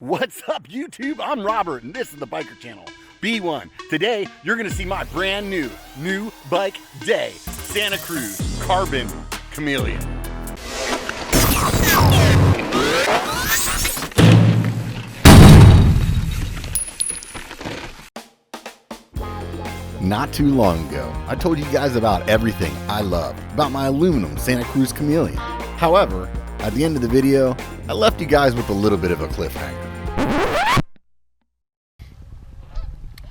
What's up, YouTube? I'm Robert, and this is the Biker Channel. B1. Today, you're going to see my brand new bike day. Santa Cruz Carbon Chameleon. Not too long ago, I told you guys about everything I love about my aluminum Santa Cruz Chameleon. However, at the end of the video, I left you guys with a little bit of a cliffhanger.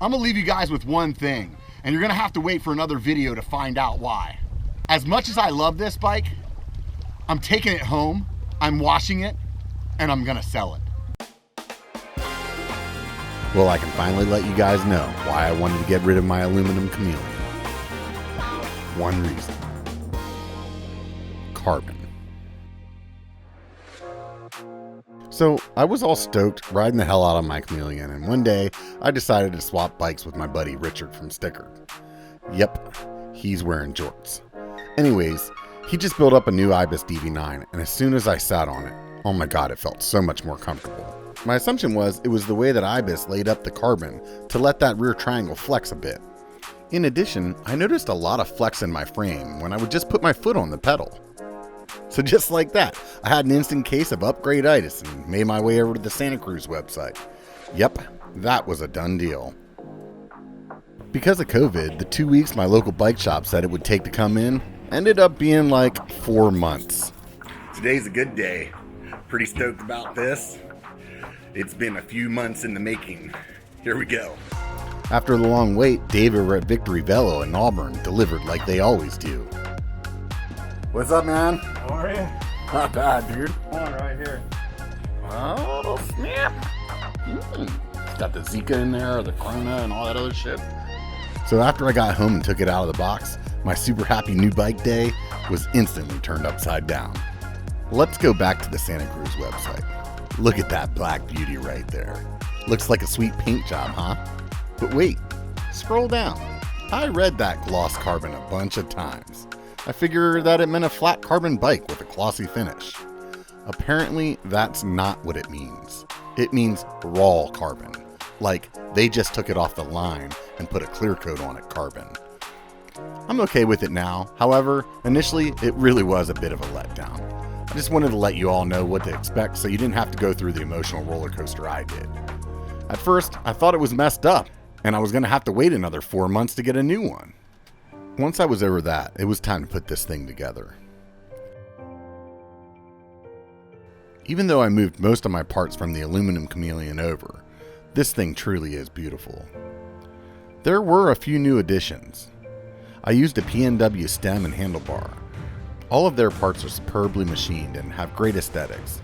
I'm gonna leave you guys with one thing, and you're gonna have to wait for another video to find out why. As much as I love this bike, I'm taking it home, I'm washing it, and I'm gonna sell it. Well, I can finally let you guys know why I wanted to get rid of my aluminum Chameleon. One reason. Carbon. So I was all stoked, riding the hell out of my Chameleon, and one day I decided to swap bikes with my buddy Richard from Sticker. Yep, he's wearing jorts. Anyways, he just built up a new Ibis DV9, and as soon as I sat on it, oh my god, it felt so much more comfortable. My assumption was it was the way that Ibis laid up the carbon to let that rear triangle flex a bit. In addition, I noticed a lot of flex in my frame when I would just put my foot on the pedal. So just like that, I had an instant case of upgrade-itis and made my way over to the Santa Cruz website. Yep, that was a done deal. Because of COVID, the 2 weeks my local bike shop said it would take to come in ended up being like 4 months. Today's a good day. Pretty stoked about this. It's been a few months in the making. Here we go. After the long wait, Dave over at Victory Velo in Auburn delivered like they always do. What's up, man? How are you? Not bad, dude. On right here. Oh, snap. It's got the Zika in there, the Corona, and all that other shit. So after I got home and took it out of the box, my super happy new bike day was instantly turned upside down. Let's go back to the Santa Cruz website. Look at that black beauty right there. Looks like a sweet paint job, huh? But wait, scroll down. I read that gloss carbon a bunch of times. I figured that it meant a flat carbon bike with a glossy finish. Apparently, that's not what it means. It means raw carbon. Like, they just took it off the line and put a clear coat on it carbon. I'm okay with it now. However, initially, it really was a bit of a letdown. I just wanted to let you all know what to expect so you didn't have to go through the emotional roller coaster I did. At first, I thought it was messed up, and I was going to have to wait another 4 months to get a new one. Once I was over that, it was time to put this thing together. Even though I moved most of my parts from the aluminum Chameleon over, this thing truly is beautiful. There were a few new additions. I used a PNW stem and handlebar. All of their parts are superbly machined and have great aesthetics.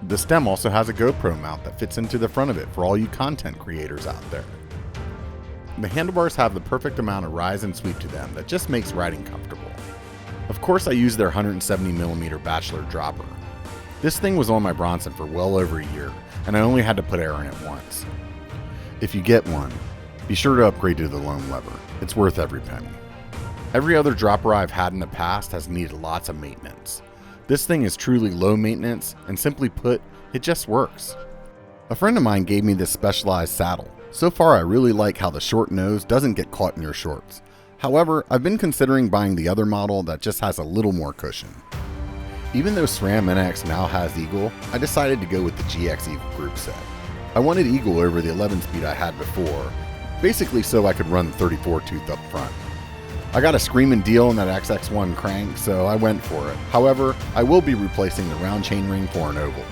The stem also has a GoPro mount that fits into the front of it for all you content creators out there. The handlebars have the perfect amount of rise and sweep to them that just makes riding comfortable. Of course, I used their 170mm Bachelor dropper. This thing was on my Bronson for well over a year, and I only had to put air in it once. If you get one, be sure to upgrade to the lone lever. It's worth every penny. Every other dropper I've had in the past has needed lots of maintenance. This thing is truly low maintenance, and simply put, it just works. A friend of mine gave me this specialized saddle. So far, I really like how the short nose doesn't get caught in your shorts. However, I've been considering buying the other model that just has a little more cushion. Even though SRAM NX now has Eagle, I decided to go with the GX Eagle group set. I wanted Eagle over the 11-speed I had before, basically so I could run the 34 tooth up front. I got a screaming deal on that XX1 crank, so I went for it. However, I will be replacing the round chainring for an oval.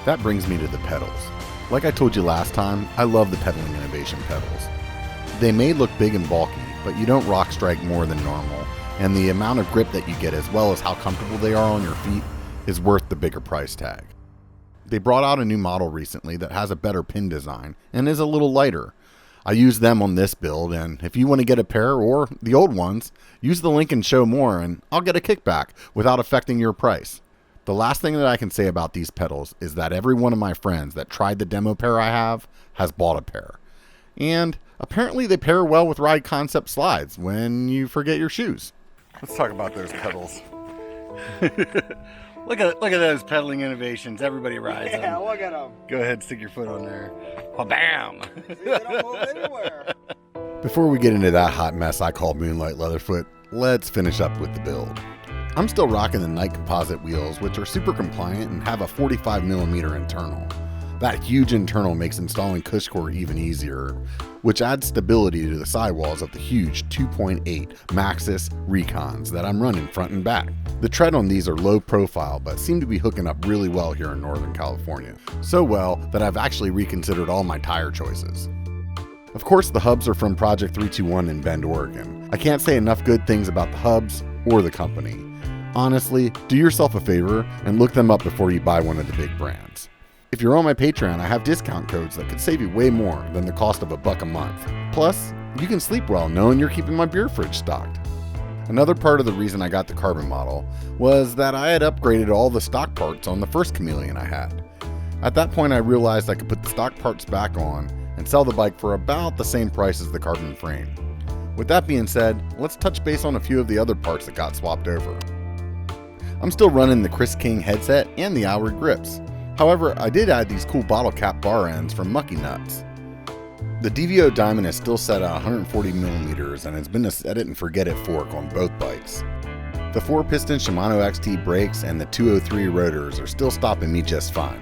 That brings me to the pedals. Like I told you last time, I love the Pedaling Innovation pedals. They may look big and bulky, but you don't rock strike more than normal, and the amount of grip that you get as well as how comfortable they are on your feet is worth the bigger price tag. They brought out a new model recently that has a better pin design and is a little lighter. I used them on this build, and if you want to get a pair or the old ones, use the link and show more and I'll get a kickback without affecting your price. The last thing that I can say about these pedals is that every one of my friends that tried the demo pair I have has bought a pair. And apparently they pair well with Ride Concept slides when you forget your shoes. Let's talk about those pedals. Look at those pedaling innovations. Everybody rides them. Yeah, look at them. Go ahead, stick your foot on there. Oh, bam! See, they don't move anywhere. Before we get into that hot mess I call Moonlight Leatherfoot, let's finish up with the build. I'm still rocking the Night composite wheels, which are super compliant and have a 45mm internal. That huge internal makes installing cush core even easier, which adds stability to the sidewalls of the huge 2.8 Maxxis Recons that I'm running front and back. The tread on these are low profile, but seem to be hooking up really well here in Northern California. So well that I've actually reconsidered all my tire choices. Of course, the hubs are from Project 321 in Bend, Oregon. I can't say enough good things about the hubs or the company. Honestly, do yourself a favor and look them up before you buy one of the big brands. If you're on my Patreon, I have discount codes that could save you way more than the cost of $1 a month. Plus, you can sleep well knowing you're keeping my beer fridge stocked. Another part of the reason I got the carbon model was that I had upgraded all the stock parts on the first Chameleon I had. At that point, I realized I could put the stock parts back on and sell the bike for about the same price as the carbon frame. With that being said, let's touch base on a few of the other parts that got swapped over. I'm still running the Chris King headset and the Alred grips. However, I did add these cool bottle cap bar ends from Mucky Nuts. The DVO diamond is still set at 140mm and has been a set it and forget it fork on both bikes. The 4-piston Shimano XT brakes and the 203 rotors are still stopping me just fine.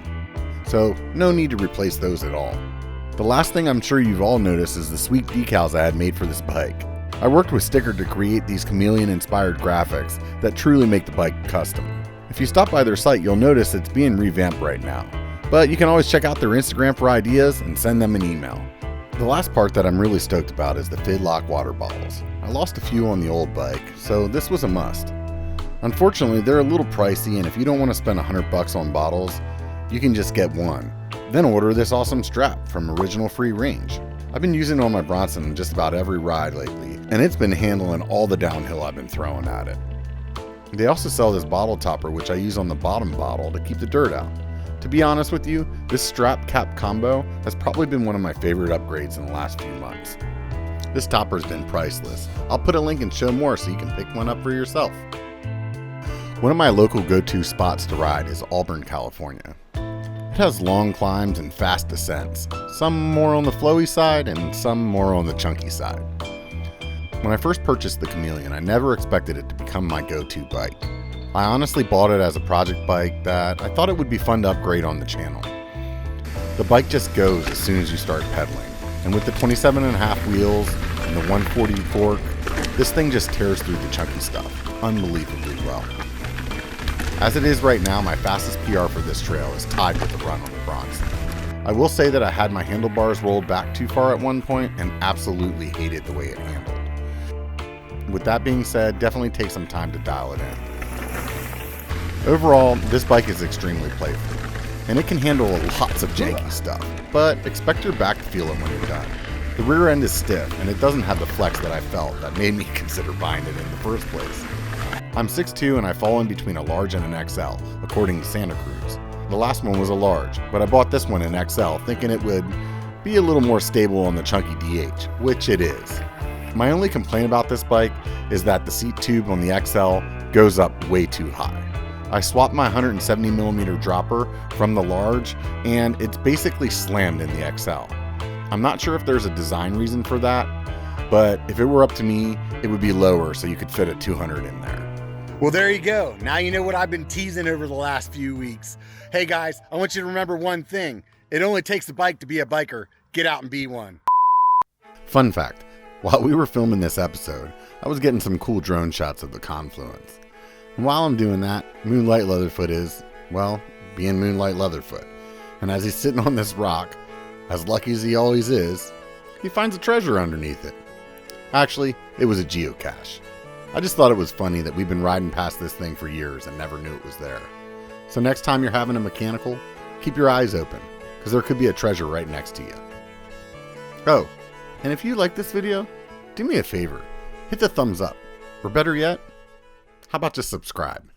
So no need to replace those at all. The last thing I'm sure you've all noticed is the sweet decals I had made for this bike. I worked with Sticker to create these Chameleon inspired graphics that truly make the bike custom. If you stop by their site, you'll notice it's being revamped right now, but you can always check out their Instagram for ideas and send them an email. The last part that I'm really stoked about is the Fidlock water bottles. I lost a few on the old bike, so this was a must. Unfortunately, they're a little pricey, and if you don't want to spend $100 on bottles, you can just get one. Then order this awesome strap from Original Free Range. I've been using it on my Bronson in just about every ride lately, and it's been handling all the downhill I've been throwing at it. They also sell this bottle topper, which I use on the bottom bottle to keep the dirt out. To be honest with you, this strap cap combo has probably been one of my favorite upgrades in the last few months. This topper's been priceless. I'll put a link and show more so you can pick one up for yourself. One of my local go-to spots to ride is Auburn, California. It has long climbs and fast descents, some more on the flowy side and some more on the chunky side. When I first purchased the Chameleon, I never expected it to become my go-to bike. I honestly bought it as a project bike that I thought it would be fun to upgrade on the channel. The bike just goes as soon as you start pedaling, and with the 27.5 wheels and the 140 fork, this thing just tears through the chunky stuff unbelievably well. As it is right now, my fastest PR for this trail is tied with the run on the Bronson. I will say that I had my handlebars rolled back too far at one point and absolutely hated the way it handled. With that being said, definitely take some time to dial it in. Overall, this bike is extremely playful, and it can handle lots of janky stuff, but expect your back to feel it when you're done. The rear end is stiff, and it doesn't have the flex that I felt that made me consider buying it in the first place. I'm 6'2", and I fall in between a large and an XL, according to Santa Cruz. The last one was a large, but I bought this one in XL thinking it would be a little more stable on the chunky DH, which it is. My only complaint about this bike is that the seat tube on the XL goes up way too high. I swapped my 170mm dropper from the large, and it's basically slammed in the XL. I'm not sure if there's a design reason for that, but if it were up to me, it would be lower so you could fit a 200 in there. Well, there you go. Now you know what I've been teasing over the last few weeks. Hey guys, I want you to remember one thing. It only takes a bike to be a biker. Get out and be one. Fun fact. While we were filming this episode, I was getting some cool drone shots of the confluence. And while I'm doing that, Moonlight Leatherfoot is, well, being Moonlight Leatherfoot. And as he's sitting on this rock, as lucky as he always is, he finds a treasure underneath it. Actually, it was a geocache. I just thought it was funny that we've been riding past this thing for years and never knew it was there. So next time you're having a mechanical, keep your eyes open, because there could be a treasure right next to you. Oh, and if you like this video, do me a favor, hit the thumbs up, or better yet, how about just subscribe?